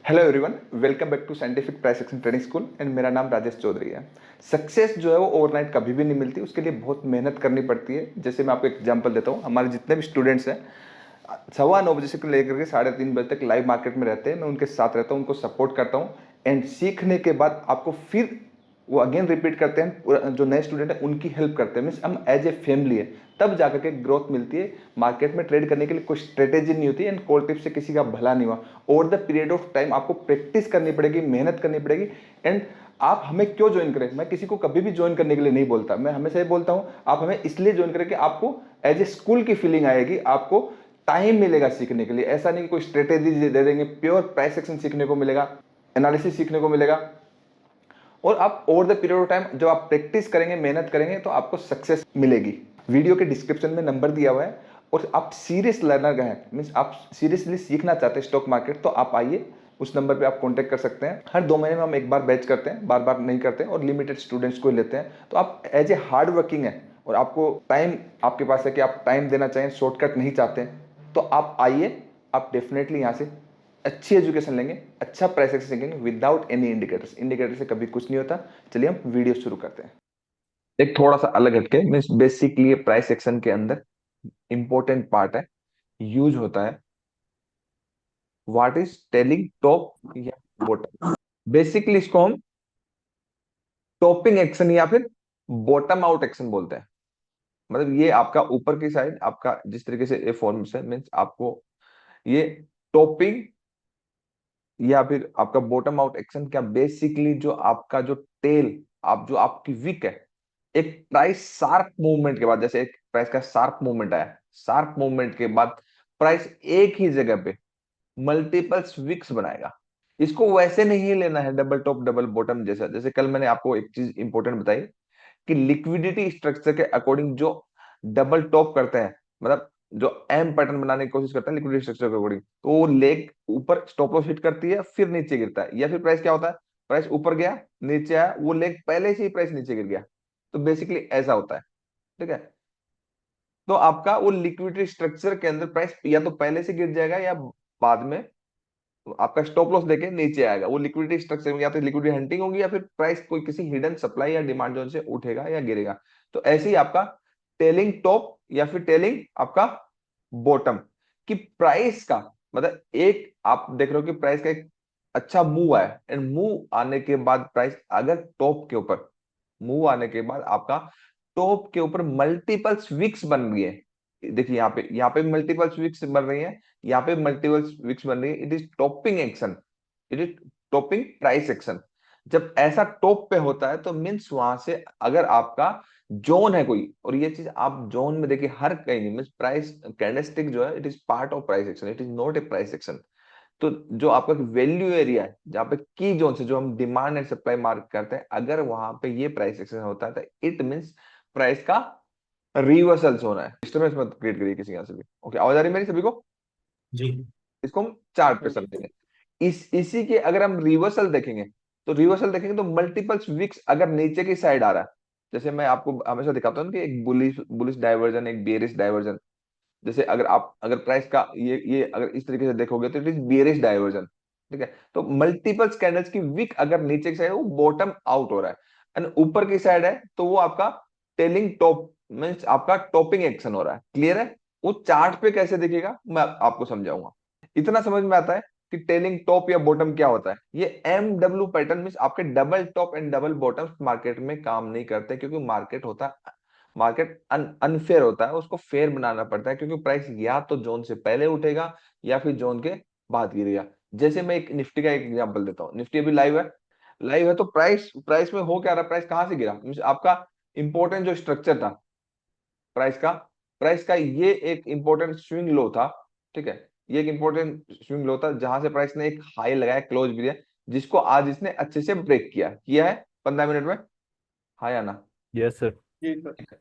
Hello everyone, welcome back to scientific price action trading school and मेरा नाम राजेश चौधरी है। Success जो है वो ओवरनाइट कभी भी नहीं मिलती, उसके लिए बहुत मेहनत करनी पड़ती है। जैसे मैं आपको एग्जांपल देता हूँ, हमारे जितने भी स्टूडेंट्स हैं 9:15 बजे से लेकर के 3:30 बजे तक लाइव मार्केट में रहते हैं। मैं उनके साथ रहता हूँ, उनको सपोर्ट करता हूँ एंड सीखने के बाद आपको फिर वो अगेन रिपीट करते हैं। जो नए स्टूडेंट है उनकी हेल्प करते हैं, मीन्स हम एज ए फैमिली है, तब जाकर के ग्रोथ मिलती है। मार्केट में ट्रेड करने के लिए कोई स्ट्रेटेजी नहीं होती एंड कोल्ड टिप से किसी का भला नहीं हुआ। Over the period of time आपको प्रैक्टिस करनी पड़ेगी, मेहनत करनी पड़ेगी। एंड आप हमें क्यों ज्वाइन करें? मैं किसी को कभी भी ज्वाइन करने के लिए नहीं बोलता, मैं हमेशा ये बोलता हूं आप हमें इसलिए ज्वाइन करें कि आपको एज ए स्कूल की फीलिंग आएगी, आपको टाइम मिलेगा सीखने के लिए। ऐसा नहीं कि कोई स्ट्रेटेजी दे देंगे, प्योर प्राइस एक्शन सीखने को मिलेगा, एनालिसिस सीखने को मिलेगा। और आप over the period of time जब आप प्रैक्टिस करेंगे, मेहनत करेंगे, तो आपको सक्सेस मिलेगी। वीडियो के डिस्क्रिप्शन में नंबर दिया हुआ है, और आप सीरियस लर्नर हैं, मीन्स आप सीरियसली सीखना चाहते हैं स्टॉक मार्केट, तो आप आइए, उस नंबर पे आप कांटेक्ट कर सकते हैं। हर 2 महीने में हम एक बार बैच करते हैं, बार बार नहीं करते हैं, और लिमिटेड स्टूडेंट्स को ही लेते हैं। तो आप एज ए हार्ड वर्किंग है और आपको टाइम आपके पास है कि आप टाइम देना चाहें, शॉर्टकट नहीं चाहते हैं, तो आप आइए। आप डेफिनेटली यहाँ से अच्छी एजुकेशन लेंगे, अच्छा प्राइस एक्शन सीखेंगे विदाउट एनी इंडिकेटर्स। इंडिकेटर से कभी कुछ नहीं होता। चलिए हम वीडियो शुरू करते हैं। एक थोड़ा सा अलग हटके, मीन्स बेसिकली प्राइस एक्शन के अंदर इंपॉर्टेंट पार्ट है, यूज होता है, व्हाट इज टेलिंग टॉप या बॉटम। बेसिकली इसको हम टॉपिंग एक्शन या फिर बॉटम आउट एक्शन बोलते हैं। मतलब ये आपका ऊपर की साइड, आपका जिस तरीके से ये फॉर्म है, मीन्स आपको ये टॉपिंग या फिर आपका बॉटम आउट एक्शन क्या, बेसिकली जो आपका जो टेल, आप जो आपकी विक है, एक प्राइस शार्प मूवमेंट के बाद, जैसे एक प्राइस का शार्प मूवमेंट आया, शार्प मूवमेंट के बाद प्राइस एक ही जगह पे मल्टीपल्स विक्स बनाएगा। इसको वैसे नहीं लेना है डबल टॉप डबल बॉटम जैसा। जैसे कल मैंने आपको एक चीज इंपॉर्टेंट बताई कि लिक्विडिटी स्ट्रक्चर के अकॉर्डिंग जो डबल टॉप करते हैं, मतलब जो एम पैटर्न बनाने की कोशिश करते हैं लिक्विडिटी स्ट्रक्चर के अकॉर्डिंग, तो वो लेग ऊपर स्टॉप लॉस हिट करती है, फिर नीचे गिरता है। या फिर प्राइस क्या होता है, प्राइस ऊपर गया, नीचे आया, वो लेग पहले से ही प्राइस नीचे गिर गया। तो बेसिकली ऐसा होता है, ठीक है। तो आपका वो लिक्विडिटी स्ट्रक्चर के अंदर प्राइस या तो पहले से गिर जाएगा या बाद में आपका स्टॉप लॉस देके नीचे आएगा। वो लिक्विडिटी स्ट्रक्चर में या तो लिक्विडिटी हंटिंग होगी, या फिर प्राइस कोई किसी हिडन सप्लाई या डिमांड जोन से उठेगा या गिरेगा। तो ऐसे ही आपका टेलिंग टॉप या फिर टेलिंग आपका बॉटम कि प्राइस का, मतलब एक आप देख रहे हो कि प्राइस का एक अच्छा मूव आया, एंड मूव आने के बाद प्राइस अगर टॉप के ऊपर, मूव आने के बाद आपका टॉप के ऊपर मल्टीपल्स विक्स बन गई है। देखिए यहाँ पे मल्टीपल्स विक्स बन रही है, यहाँ पे मल्टीपल्स विक्स बन रही है। It is topping action, it is topping price action. जब ऐसा टॉप पे होता है तो मीन्स वहां से अगर आपका जोन है कोई, और ये चीज आप जोन में देखिए हर कहीं नहीं, मीन्स प्राइस कैंडलस्टिक जो है it is part of price action, it is not a price action. तो जो आपका वैल्यू एरिया है, जहाँ पे की जोन से जो हम डिमांड एंड सप्लाई मार्क करते हैं, अगर वहां पे ये प्राइस एक्शन होता है तो इट मींस प्राइस का रिवर्सल्स होना है। डिस्टर्बेंस मत क्रिएट करिए किसी यहाँ से भी। ओके, आवाज आ रही है मेरी सभी को? जी। इसको हम चार्ट पे समझेंगे। इसी के अगर हम रिवर्सल देखेंगे, तो रिवर्सल देखेंगे तो मल्टीपल्स विक्स अगर नीचे की साइड आ रहा है, जैसे मैं आपको हमेशा दिखाता हूँ कि एक बुलिश बुलिश डाइवर्जन, एक बेरिश डाइवर्जन। जैसे अगर प्राइस का ये अगर इस तरीके से देखोगे तो इट इज बियरिश डाइवर्जन, ठीक है। तो मल्टीपल कैंडल्स की विक अगर नीचे की साइड है वो बॉटम आउट हो रहा है, एंड ऊपर की साइड है तो वो आपका टेलिंग टॉप, मींस आपका टॉपिंग एक्शन हो रहा है। क्लियर है? वो चार्ट पे कैसे दिखेगा मैं आपको समझाऊंगा। इतना समझ में आता है कि टेलिंग टॉप या बॉटम क्या होता है। ये एम डब्ल्यू पैटर्न मींस आपके double top and double bottom market में काम नहीं करते, क्योंकि मार्केट अनफेयर होता है, उसको फेयर बनाना पड़ता है, क्योंकि प्राइस या तो जोन से पहले उठेगा या फिर जोन के बाद गिरेगा। जैसे मैं एक निफ्टी का एक एग्जांपल देता हूँ। निफ्टी अभी लाइव है, लाइव है, तो प्राइस प्राइस में हो क्या रहा है, प्राइस कहां से गिरा, मींस आपका इंपॉर्टेंट जो स्ट्रक्चर था प्राइस का ये एक इंपॉर्टेंट स्विंग लो था, ठीक है। ये एक इंपॉर्टेंट स्विंग लो था जहां से प्राइस ने एक हाई लगाया, क्लोज भी दिया, जिसको आज इसने अच्छे से ब्रेक किया है 15 मिनट में। हाँ या ना? Yes sir. जी सर।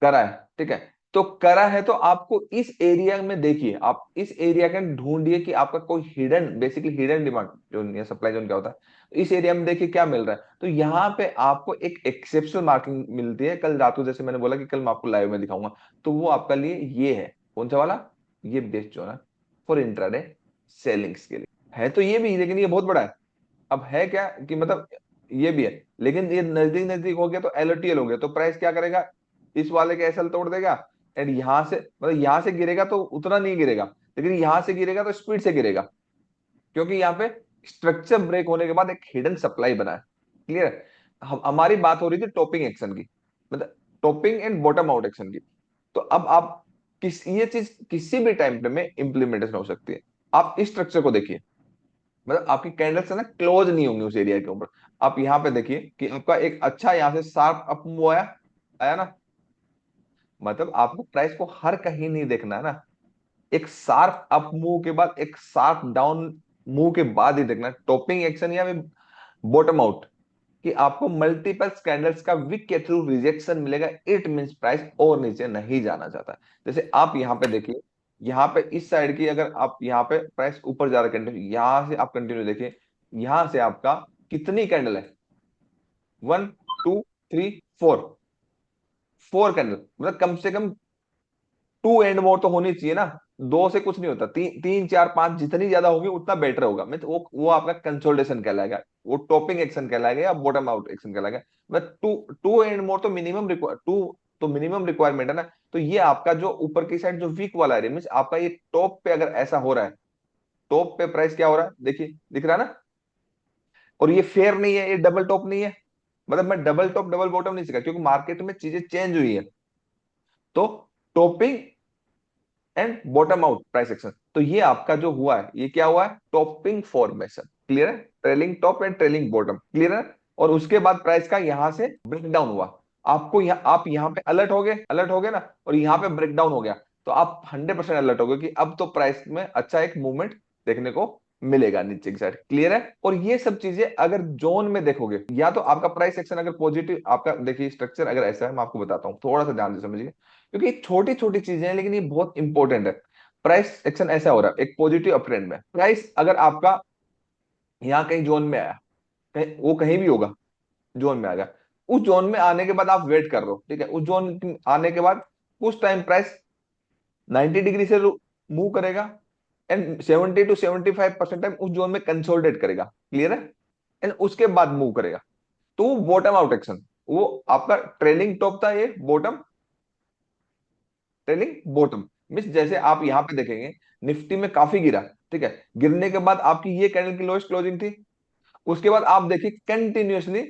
करा है, ठीक है। तो करा है तो आपको इस एरिया में देखिए, आप इस एरिया का ढूंढिए कि आपका कोई हिडन, बेसिकली हिडन डिमांड जो सप्लाई जोन क्या होता है, तो इस एरिया में देखिए क्या मिल रहा है। तो यहाँ पे आपको एक एक्सेप्शनल मार्किंग मिलती है। कल रात को जैसे मैंने बोला कि कल मैं आपको लाइव में दिखाऊंगा, तो वो आपका लिए ये है, कौन सा वाला, ये बेस्ट जोन है फॉर इंट्राडे सेलिंग्स के लिए। है तो ये भी, लेकिन ये बहुत बड़ा है। अब है क्या कि मतलब ये भी है, लेकिन ये नजदीक नजदीक हो गया तो एलटीएल हो गया, तो प्राइस क्या करेगा, इस वाले के एसएल तोड़ देगा। एंड यहां से मतलब यहां से गिरेगा तो उतना नहीं गिरेगा, लेकिन यहां से गिरेगा तो स्पीड से गिरेगा, क्योंकि यहाँ पे स्ट्रक्चर ब्रेक होने के बाद एक हिडन सप्लाई बना है। क्लियर है। हम हमारी बात हो रही थी टॉपिंग एक्शन की, मतलब topping and bottom out action की। तो अब आप ये चीज किसी भी टाइम फ्रेम में इंप्लीमेंटेशन हो सकती है। आप इस स्ट्रक्चर को देखिए, मतलब आपकी कैंडल्स है ना क्लोज नहीं होंगी उस एरिया के ऊपर। आप यहाँ पे देखिए कि आपका एक अच्छा यहाँ से शार्प अप मूव आया, आया ना, मतलब आपको प्राइस को हर कहीं नहीं देखना है ना, एक शार्प अप मूव के बाद एक शार्प डाउन मूव के बाद ही देखना टॉपिंग एक्शन या बॉटम आउट, कि आपको मल्टीपल कैंडल्स का विक के थ्रू रिजेक्शन मिलेगा, इट मींस प्राइस और नीचे नहीं जाना चाहता। जैसे आप यहाँ पे देखिए, यहाँ पे इस साइड की अगर आप यहाँ पे प्राइस ऊपर जा रहा है कंटिन्यू, यहां से आप कंटिन्यू देखिए, यहां से आपका कितनी कैंडल है, 1 2 3 4, 4 कैंडल, मतलब कम से कम 2 एंड मोर तो होनी चाहिए ना, दो से कुछ नहीं होता, 3 4 5 जितनी ज्यादा होगी उतना बेटर होगा, मतलब वो आपका कंसोलिडेशन कहलाएगा, वो टॉपिंग एक्शन कहलाएगा या बॉटम आउट एक्शन कहलाएगा। मतलब टू टू एंड मोर तो मिनिमम रिक्वायर, टू तो मिनिमम रिक्वायरमेंट है ना। तो ये आपका जो ऊपर की साइड जो वीक वाला एरिया, मीन आपका ये टॉप पे अगर ऐसा हो रहा है, टॉप पे प्राइस क्या हो रहा है देखिए, दिख रहा है ना, और ये फेयर नहीं है, ये डबल टॉप नहीं है, मतलब मैं डबल टॉप डबल बॉटम नहीं सीखा, क्योंकि मार्केट में चीजें चेंज हुई है। तो topping and bottom out price action, तो ये आपका जो हुआ है ये क्या हुआ है, टॉपिंग फॉर्मेशन। क्लियर है, trailing top and trailing bottom, clear है। और उसके बाद प्राइस का यहां से ब्रेकडाउन हुआ, आपको यहाँ आप यहाँ पे अलर्ट हो गए, अलर्ट हो गए ना, और यहाँ पे ब्रेकडाउन हो गया, तो आप 100% अलर्ट हो गए कि अब तो प्राइस में अच्छा एक मूवमेंट देखने को मिलेगा नीचे की साइड। क्लियर है। और ये सब चीजें अगर जोन में देखोगे, या तो आपका प्राइस एक्शन अगर पॉजिटिव, आपका देखिए स्ट्रक्चर अगर ऐसा है, मैं आपको बताता हूँ, थोड़ा सा ध्यान से समझिए, क्योंकि छोटी छोटी चीजें हैं लेकिन ये बहुत इंपॉर्टेंट है। प्राइस एक्शन ऐसा हो रहा है एक पॉजिटिव अप ट्रेंड में, प्राइस अगर आपका यहाँ कहीं जोन में आया, कहीं वो कहीं भी होगा, जोन में आ गया, उस जोन में आने के बाद आप वेट कर रहे हो, ठीक है, उस जोन आने के बाद कुछ टाइम प्राइस 90 डिग्री से मूव करेगा, एंड 70 to 75% टाइम उस जोन में कंसोलिडेट करेगा। क्लियर है। एंड उसके बाद मूव करेगा, तो वो बॉटम आउट एक्शन, वो आपका ट्रेलिंग टॉप था, ये बॉटम, ट्रेलिंग बॉटम मीन्स जैसे आप यहां पे देखेंगे, निफ्टी में काफी गिरा, ठीक है, गिरने के बाद आपकी ये कैंडल की लोएस्ट क्लोजिंग थी, उसके बाद आप देखिए कंटिन्यूअसली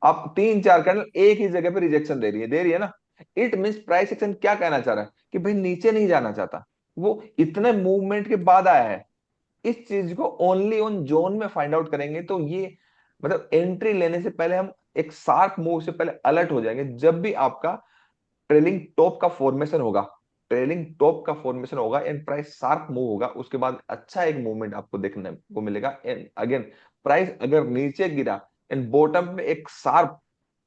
आप 3 4 कैंडल एक ही जगह पे रिजेक्शन दे रही है ना, इट मींस प्राइस एक्शन क्या कहना चाह रहा है कि भाई नीचे नहीं जाना चाहता, वो इतने मूवमेंट के बाद आया है। इस चीज को ओनली ऑन जोन में फाइंड आउट करेंगे, तो ये मतलब एंट्री लेने से पहले हम एक शार्प मूव से पहले अलर्ट हो जाएंगे, जब भी आपका ट्रेलिंग टॉप का फॉर्मेशन होगा, ट्रेलिंग टॉप का फॉर्मेशन होगा एंड प्राइस शार्प मूव होगा, उसके बाद अच्छा एक मूवमेंट आपको देखने को मिलेगा। एंड अगेन प्राइस अगर नीचे गिरा एंड बॉटम पे एक शार्प,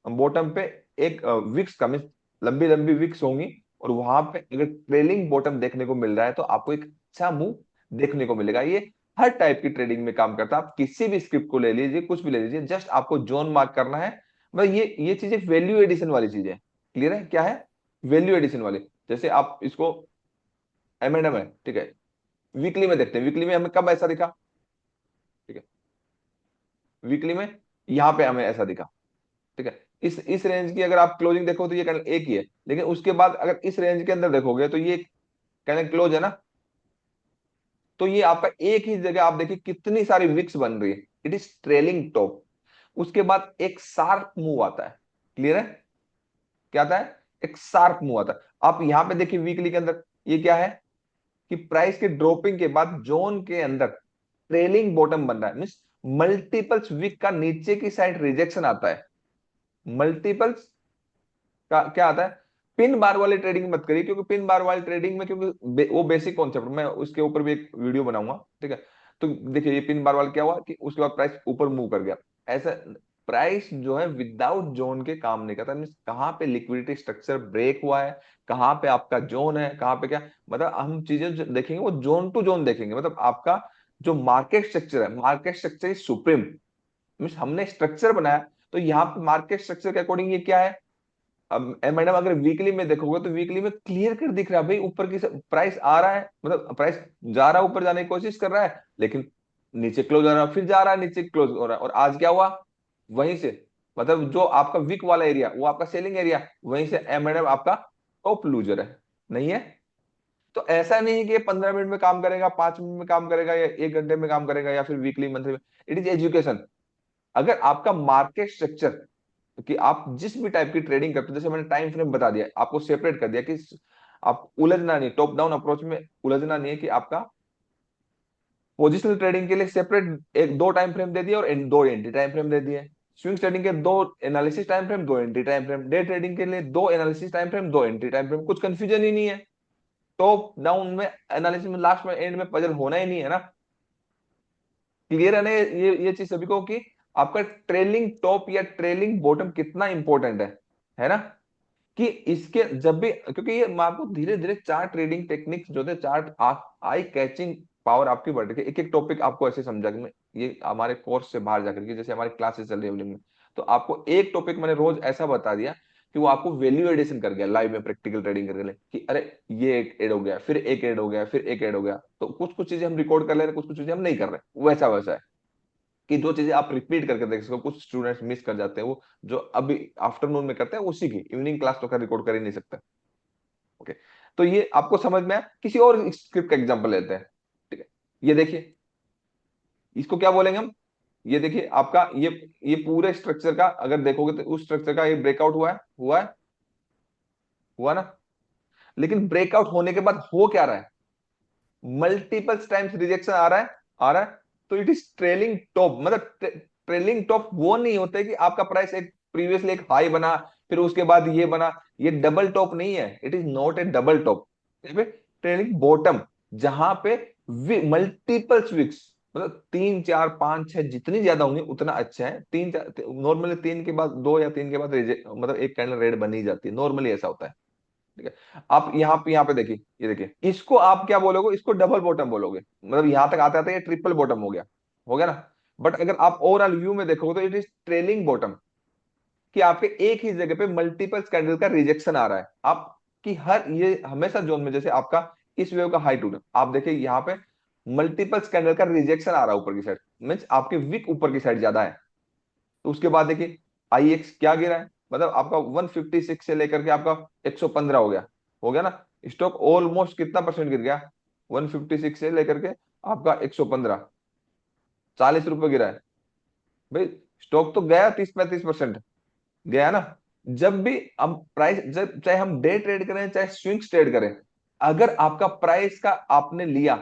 बॉटम पे एक विक्स का मीन लंबी लंबी विक्स होंगी, और वहां पे अगर ट्रेलिंग बॉटम देखने को मिल रहा है तो आपको एक अच्छा मूव देखने को मिलेगा। ये हर टाइप की ट्रेडिंग में काम करता है, आप किसी भी स्क्रिप्ट को ले लीजिए, कुछ भी ले लीजिए, जस्ट आपको जोन मार्क करना है। मतलब ये चीजें वैल्यू एडिशन वाली चीजें, क्लियर है क्या है, वैल्यू एडिशन वाले। जैसे आप इसको M&M है, ठीक है, वीकली में देखते हैं, वीकली में हमें कब ऐसा दिखा, ठीक है, वीकली में यहाँ पे हमें ऐसा दिखा, ठीक है, इस रेंज की अगर आप क्लोजिंग देखो तो ये कैंडल एक ही है, लेकिन उसके बाद अगर इस रेंज के अंदर देखोगे तो ये कैंडल क्लोज है ना, तो ये आपका एक ही जगह आप देखिए कितनी सारी विक्स बन रही है, इट इज ट्रेलिंग टॉप। उसके बाद एक शार्प मूव आता है, क्लियर है, क्या आता है, एक शार्प मूव आता है। आप यहां पे देखिए वीकली के अंदर ये क्या है, कि प्राइस के ड्रॉपिंग के बाद जोन के अंदर ट्रेलिंग बॉटम बन रहा है, मींस मल्टीपल्स वीक का नीचे की साइड रिजेक्शन आता है, मल्टीपल्स का क्या आता है, पिन बार वाली ट्रेडिंग मत करिए, क्योंकि पिन बार वाली ट्रेडिंग में, क्योंकि वो बेसिक कॉन्सेप्ट, मैं उसके ऊपर भी एक वीडियो बनाऊंगा, ठीक है। तो देखिए ये पिन बार वाला क्या हुआ कि उसके बाद प्राइस ऊपर मूव कर गया, ऐसा प्राइस जो है विदाउट जोन के काम नहीं करता, मीन्स कहाँ पे लिक्विडिटी स्ट्रक्चर ब्रेक हुआ है, कहाँ पे आपका जोन है, कहाँ पे क्या, मतलब हम चीजें जो देखेंगे वो जोन टू जोन देखेंगे, मतलब आपका जो मार्केट स्ट्रक्चर है, market structure is supreme, means हमने स्ट्रक्चर बनाया, तो यहाँ पे मार्केट स्ट्रक्चर के अकॉर्डिंग ये क्या है। अब मैडम अगर वीकली में देखोगे तो वीकली में क्लियर कर दिख रहा है भाई, ऊपर की प्राइस आ रहा है, मतलब प्राइस जा रहा है, ऊपर जाने की कोशिश कर रहा है, लेकिन नीचे क्लोज हो रहा है, फिर जा रहा है नीचे क्लोज हो रहा है, और आज क्या हुआ, वहीं से, मतलब जो आपका वीक वाला एरिया वो आपका सेलिंग एरिया, वहीं से एम एंड एम आपका टॉप लूजर है, नहीं है? तो ऐसा नहीं है कि ये 15 मिनट में काम करेगा, 5 मिनट में काम करेगा, या 1 घंटे में काम करेगा, या फिर वीकली मंथली में। It is education. अगर आपका मार्केट स्ट्रक्चर, कि आप जिस भी टाइप की ट्रेडिंग करते हो, जैसे मैंने टाइम फ्रेम बता दिया, आपको सेपरेट कर दिया कि आप उलझना नहीं, टॉप डाउन अप्रोच में उलझना नहीं है, कि आपका पोजिशनल ट्रेडिंग के लिए सेपरेट एक दो टाइम फ्रेम दे दिया और दो एंट्री टाइम फ्रेम दे दिए, स्विंग ट्रेडिंग के दो एनालिसिस टाइम फ्रेम, दो entry time frame, day trading के लिए दो एनालिसिस टाइम फ्रेम, दो एंट्री टाइम फ्रेम, कुछ कंफ्यूजन ही नहीं है। टॉप डाउन में एनालिसिस में लास्ट में एंड में पजल होना ही नहीं है ना। क्लियर है ना ये चीज सभी को, कि आपका ट्रेलिंग टॉप या ट्रेलिंग बॉटम कितना इंपॉर्टेंट है ना? कि इसके जब भी, क्योंकि ये मैं आपको धीरे धीरे चार्ट ट्रेडिंग टेक्निक्स जो थे, चार्ट आई कैचिंग पावर आपकी बढ़ रही है, एक एक टॉपिक आपको ऐसे समझा कि मैं ये हमारे कोर्स से बाहर जाकर के, जैसे हमारी क्लासेस चल रही है evening में, तो आपको एक टॉपिक मैंने रोज ऐसा बता दिया कि वो आपको वैल्यू एडिशन कर गया लाइव में प्रैक्टिकल ट्रेडिंग करके लिए, कि अरे ये एक ऐड हो गया, फिर एक ऐड हो गया, फिर एक ऐड हो गया, तो कुछ कुछ चीजें हम रिकॉर्ड कर ले रहे हैं, कुछ कुछ चीजें हम नहीं कर रहे, वैसा वैसा है। कि जो चीजें आप रिपीट करके देख सको, कुछ स्टूडेंट्स मिस कर जाते हैं, वो जो अभी आफ्टरनून में करते हैं उसी की इवनिंग क्लास तो कर रिकॉर्ड कर ही नहीं सकते। ओके, तो ये आपको समझ में आया। किसी और स्क्रिप्ट का एग्जांपल लेते हैं। ठीक है, ये देखिए, इसको क्या बोलेंगे हम? ये देखिए आपका ये पूरे स्ट्रक्चर का अगर देखोगे तो उस स्ट्रक्चर का ये ब्रेकआउट हुआ है, हुआ ना? लेकिन ब्रेकआउट होने के बाद हो क्या रहा है? मल्टीपल टाइम्स रिजेक्शन आ रहा है। तो इट इज ट्रेलिंग टॉप, मतलब ट्रेलिंग टॉप वो नहीं होते कि आपका प्राइस एक प्रीवियसली एक हाई बना, फिर उसके बाद ये बना, ये डबल टॉप नहीं है, it is not A double top. Trailing bottom, जहां पे मल्टीपल वीक्स, मतलब 3 4 5 6 जितनी ज्यादा होंगी उतना अच्छा है। तीन नॉर्मली तीन के बाद दो या तीन के बाद मतलब एक कैंडल रेड बनी जाती है, नॉर्मली ऐसा होता है। ठीक है, आप यहाँ पे देखिए, ये देखिए, इसको आप क्या बोलोगे? इसको डबल बॉटम बोलोगे, मतलब यहां तक आते आते ये ट्रिपल बॉटम हो गया ना? बट अगर आप ओवरऑल व्यू में देखोगे तो इट इज ट्रेलिंग बॉटम, कि आपके एक ही जगह पे मल्टीपल कैंडल का रिजेक्शन आ रहा है। आपकी हर ये हमेशा जोन में, जैसे आपका इस वेव का हाई टूट, आप देखिए यहाँ पे मल्टीपल कैंडल का रिजेक्शन आ रहा है ऊपर की साइड, मीन्स आपके विक ऊपर की साइड ज्यादा है। तो उसके बाद देखिए IX क्या गिरा है, मतलब आपका 156 से लेकर के आपका 115 हो गया ना? स्टॉक ऑलमोस्ट कितना परसेंट गिर गया? 156 से लेकर के आपका 115, 40 रुपए गिरा है। भाई स्टॉक तो गया 30 35% गया ना? जब भी हम प्राइस, जब चाहे हम डे ट्रेड करें चाहे स्विंग्स ट्रेड करें, अगर आपका प्राइस का आपने लिया,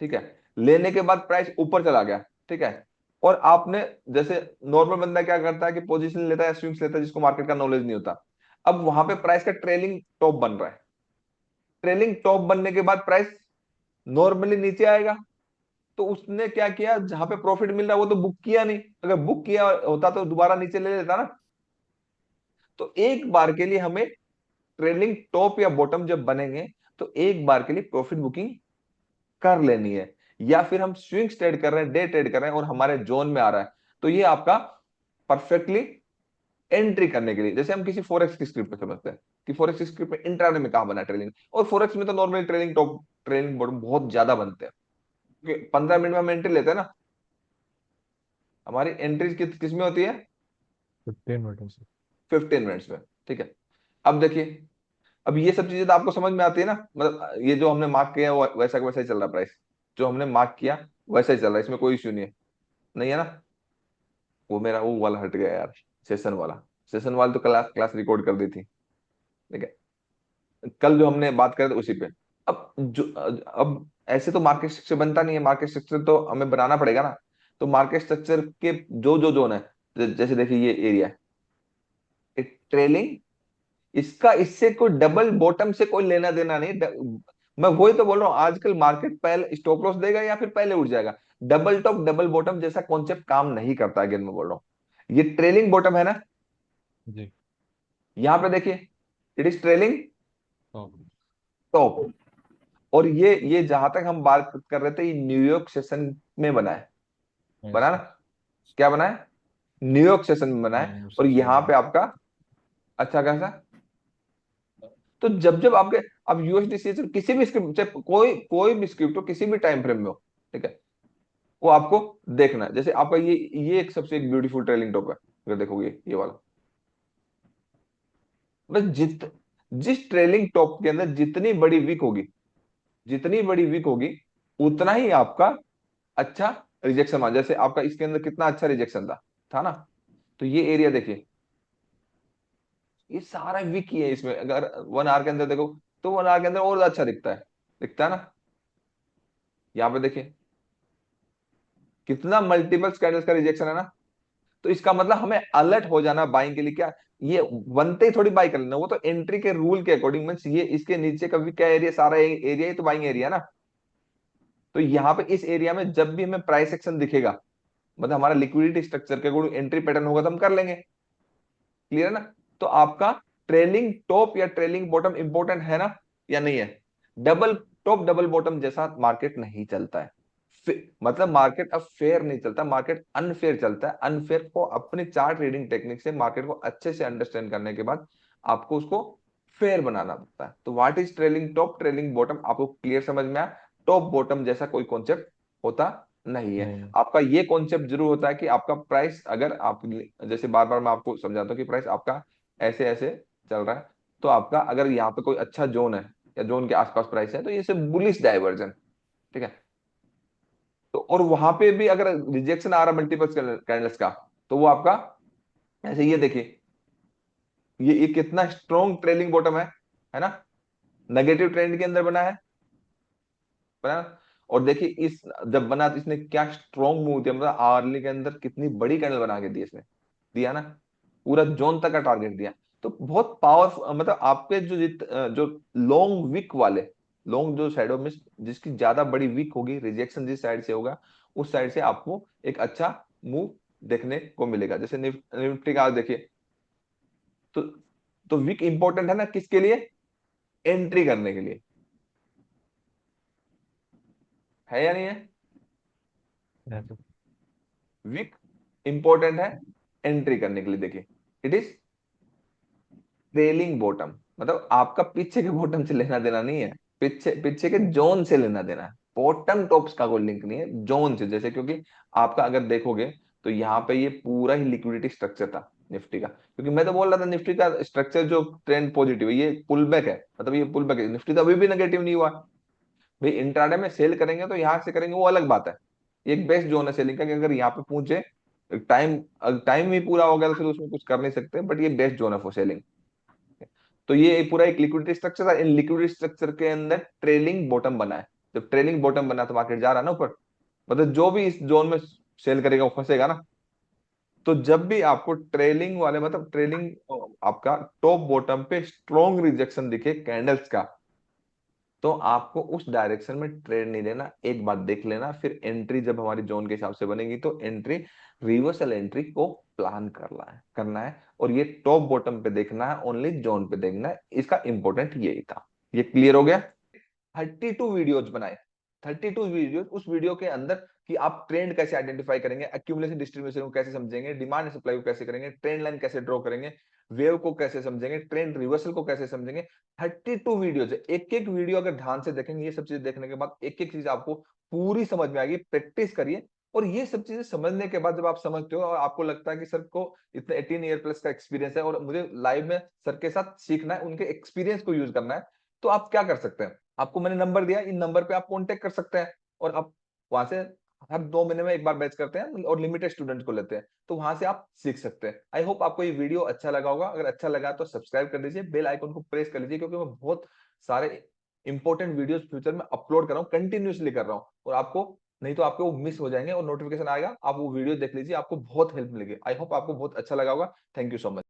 ठीक है, लेने के बाद प्राइस ऊपर चला गया, ठीक है, और आपने, जैसे नॉर्मल बंदा क्या करता है कि पोजीशन लेता है, स्विंग्स लेता है, जिसको मार्केट का नॉलेज नहीं होता, अब वहां पे प्राइस का ट्रेलिंग टॉप बन रहा है, ट्रेलिंग टॉप बनने के बाद प्राइस नॉर्मली नीचे आएगा। तो उसने क्या किया, जहां पे प्रॉफिट मिल रहा है वो तो बुक किया नहीं, अगर बुक किया होता तो दोबारा नीचे ले लेता ना। तो एक बार के लिए हमें ट्रेलिंग टॉप या बॉटम जब बनेंगे, तो एक बार के लिए प्रॉफिट बुकिंग कर लेनी है। या फिर हम स्विंग ट्रेड कर रहे हैं, डे ट्रेड कर रहे हैं और हमारे जोन में आ रहा है, तो ये आपका परफेक्टली एंट्री करने के लिए, जैसे हम किसी फॉरेक्स की स्क्रिप्ट पे समझते हैं कि फॉरेक्स की स्क्रिप्ट में इंट्राडे में कहां बना ट्रेलिंग, और फॉरेक्स में तो normally trailing top trailing bottom बहुत ज्यादा बनते हैं, क्योंकि 15 मिनट में हम एंट्री लेते हैं ना। हमारी एंट्री किस में होती है? 15 मिनट से। 15 मिनट्स में। ठीक है, अब देखिए, अब ये सब चीजें तो आपको समझ में आती है ना, मतलब ये जो हमने मार्क किया वो वैसा का वैसा ही चल रहा है प्राइस, जो हमने मार्क किया वैसा ही चल रहा है, इसमें कोई इश्यू नहीं है, नहीं है ना? वो मेरा वो वाला हट गया यार, सेशन वाला। सेशन वाला तो क्लास क्लास रिकॉर्ड कर दी थी। ठीक है, कल जो हमने बात करी थी उसी पे। अब ऐसे तो मार्केट स्ट्रक्चर बनता नहीं है, मार्केट स्ट्रक्चर तो हमें बनाना पड़ेगा ना। तो मार्केट स्ट्रक्चर के जो जो जोन है, जैसे देखिए ये एरिया है ट्रेलिंग, इसका इससे कोई डबल बॉटम से कोई लेना देना नहीं। मैं वही तो बोल रहा हूँ, आजकल मार्केट पहले स्टॉप लॉस देगा या फिर पहले उठ जाएगा। डबल टॉप डबल बॉटम जैसा कॉन्सेप्ट काम नहीं करता, अगेन मैं बोल रहा हूँ, ये ट्रेलिंग बॉटम है ना? जी। यहां पे देखिए, इट इज ट्रेलिंग तो टॉप। और ये जहां तक हम बात कर रहे थे, ये न्यूयॉर्क सेशन में बना है, बना ना? ऐसे। क्या बना है? न्यूयॉर्क सेशन में बना है, और सेशन यहाँ में। पे आपका अच्छा खासा। तो जब जब आपके, अब USDC किसी भी स्क्रिप्ट, चाहे कोई कोई भी स्क्रिप्ट हो, किसी भी टाइम फ्रेम में हो, ठीक है, वो आपको देखना है। जैसे आपका ये एक सबसे एक ब्यूटीफुल ट्रेलिंग टॉप है, अगर देखोगे ये वाला, बस जिस ट्रेलिंग टॉप के अंदर जितनी बड़ी विक होगी, जितनी बड़ी विक होगी, उतना ही आपका अच्छा रिजेक्शन आ। जैसे आपका इसके अंदर कितना अच्छा रिजेक्शन था ना, तो ये एरिया देखिए, ये सारा वीक ही है इसमें। अगर 1 आवर के अंदर देखो तो 1 आवर के अंदर और अच्छा दिखता है ना। यहाँ पे देखिए कितना मल्टीपल कैंडल्स का रिजेक्शन है ना। तो इसका मतलब हमें अलर्ट हो जाना बाइंग के लिए। क्या ये बनते ही थोड़ी बाई कर लेना, वो तो एंट्री के रूल के अकॉर्डिंग मींस ये इसके नीचे का भी क्या एरिया, सारा एरिया ही तो बाइंग एरिया ना। तो यहाँ पे इस एरिया में जब भी हमें प्राइस एक्शन दिखेगा, मतलब हमारा लिक्विडिटी स्ट्रक्चर के अकॉर्डिंग एंट्री पैटर्न होगा तो हम कर लेंगे। क्लियर है ना। तो आपका ट्रेलिंग टॉप या ट्रेलिंग बॉटम इंपॉर्टेंट है ना, या नहीं है। डबल टॉप डबल बॉटम जैसा मार्केट नहीं चलता है। मतलब मार्केट अब फेयर नहीं चलता, मार्केट अनफेयर चलता है। अनफेयर को अपने चार्ट रीडिंग टेक्निक से मार्केट को अच्छे से अंडरस्टैंड करने के बाद आपको उसको फेयर बनाना पड़ता है। तो what is trailing top trailing bottom, आपको क्लियर समझ में आया। टॉप बॉटम जैसा कोई कॉन्सेप्ट होता नहीं है। नहीं। आपका ये कॉन्सेप्ट जरूर होता है कि आपका प्राइस, अगर आप जैसे बार बार मैं आपको समझाता हूँ कि प्राइस आपका ऐसे ऐसे चल रहा है, तो आपका अगर यहाँ पे कोई अच्छा जोन है या जोन के आसपास प्राइस है, तो ये सिर्फ बुलिश डाइवर्जन, ठीक है। तो और वहां पे भी अगर रिजेक्शन आ रहा है मल्टीपल कैंडल्स का, तो वो आपका ऐसे, ये देखिए ये कितना स्ट्रॉन्ग ट्रेलिंग बॉटम है ना। नेगेटिव ट्रेंड के अंदर बना। और देखिए इस जब बना तो इसने क्या स्ट्रॉन्ग मूव दिया, मतलब आर्ली के अंदर कितनी बड़ी कैंडल बना के दी इसने, दिया ना, पूरा जोन तक का टारगेट दिया। तो बहुत पावरफुल, मतलब आपके जो लॉन्ग वीक वाले, लॉन्ग जो साइडों में जिसकी ज्यादा बड़ी वीक होगी, रिजेक्शन जिस साइड से होगा उस साइड से आपको एक अच्छा मूव देखने को मिलेगा। जैसे निफ्टी का देखिए, तो वीक इंपॉर्टेंट है ना किसके लिए, एंट्री करने के लिए, है या नहीं है। है तो। वीक इंपॉर्टेंट है एंट्री करने के लिए। देखिए इट इज ट्रेलिंग बॉटम, मतलब आपका पीछे के बॉटम से लेना देना नहीं है, पीछे पीछे के जोन से लेना देना है। बॉटम टॉप्स का कोई लिंक नहीं है जोन से। जैसे क्योंकि आपका अगर देखोगे तो यहाँ पे ये पूरा ही लिक्विडिटी स्ट्रक्चर था निफ्टी का, क्योंकि मैं तो बोल रहा था निफ्टी का स्ट्रक्चर जो ट्रेंड पॉजिटिव है, ये पुल बैक है, मतलब ये पुल बैक है। निफ्टी तो अभी भी नेगेटिव नहीं हुआ भाई। इंट्राडे में सेल करेंगे तो यहाँ से करेंगे वो अलग बात है, ये एक बेस्ट जोन है सेलिंग का, कि अगर यहाँ पे पहुंचे टाइम, टाइम ही पूरा हो गया तो फिर उसमें कुछ कर नहीं सकते, बट ये बेस्ट जोन है फॉर सेलिंग। तो ये पूरा एक लिक्विडिटी स्ट्रक्चर था, इन लिक्विडिटी स्ट्रक्चर के अंदर ट्रेलिंग बॉटम बना है। जब ट्रेलिंग बॉटम बना तो मार्केट जा रहा है ना ऊपर, मतलब जो भी इस जोन में सेल करेगा वो फंसेगा ना। तो जब भी आपको ट्रेलिंग वाले, मतलब ट्रेलिंग आपका टॉप बॉटम पे स्ट्रॉन्ग रिजेक्शन दिखे कैंडल्स का, तो आपको उस डायरेक्शन में ट्रेड नहीं लेना, एक बात देख लेना। फिर एंट्री जब हमारी जोन के हिसाब से बनेगी तो एंट्री, रिवर्सल एंट्री को प्लान करना है। और ये टॉप बॉटम पे देखना है, ओनली जोन पे देखना है। इसका इंपॉर्टेंट यही था। ये क्लियर हो गया। 32 वीडियोज बनाए, 32 वीडियो। उस वीडियो के अंदर कि आप ट्रेंड कैसे आइडेंटिफाई करेंगे, एक्यूमुलेशन डिस्ट्रीब्यूशन को कैसे समझेंगे, डिमांड सप्लाई को कैसे करेंगे, ट्रेंड लाइन कैसे ड्रॉ करेंगे, वेव को कैसे समझेंगे, ट्रेंड रिवर्सल को कैसे समझेंगे। 32 वीडियोज है। एक एक वीडियो अगर ध्यान से देखेंगे, ये सब चीजें देखने के बाद एक एक चीज आपको पूरी समझ में आएगी। प्रैक्टिस करिए। और ये सब चीजें समझने के बाद जब आप समझते हो और आपको लगता है कि सर को इतना 18 ईयर प्लस का एक्सपीरियंस है और मुझे लाइव में सर के साथ सीखना है, उनके एक्सपीरियंस को यूज करना है, तो आप क्या कर सकते हैं। आपको मैंने नंबर दिया, इन नंबर पे आप कांटेक्ट कर सकते हैं और आप वहां से हर 2 महीने में एक बार बैच करते हैं और लिमिटेड स्टूडेंट को लेते हैं, तो वहां से आप सीख सकते हैं। आई होप आपको ये वीडियो अच्छा लगा होगा। अगर अच्छा लगा तो सब्सक्राइब कर दीजिए, बेल आइकन को प्रेस कर लीजिए, क्योंकि मैं बहुत सारे इंपॉर्टेंट वीडियोस फ्यूचर में अपलोड कर रहा हूँ, कंटिन्यूसली कर रहा हूँ। और आपको नहीं तो आपके वो मिस हो जाएंगे और नोटिफिकेशन आएगा, आप वो वीडियो देख लीजिए, आपको बहुत हेल्प मिलेगी। आई होप आपको बहुत अच्छा लगा होगा। Thank you so much.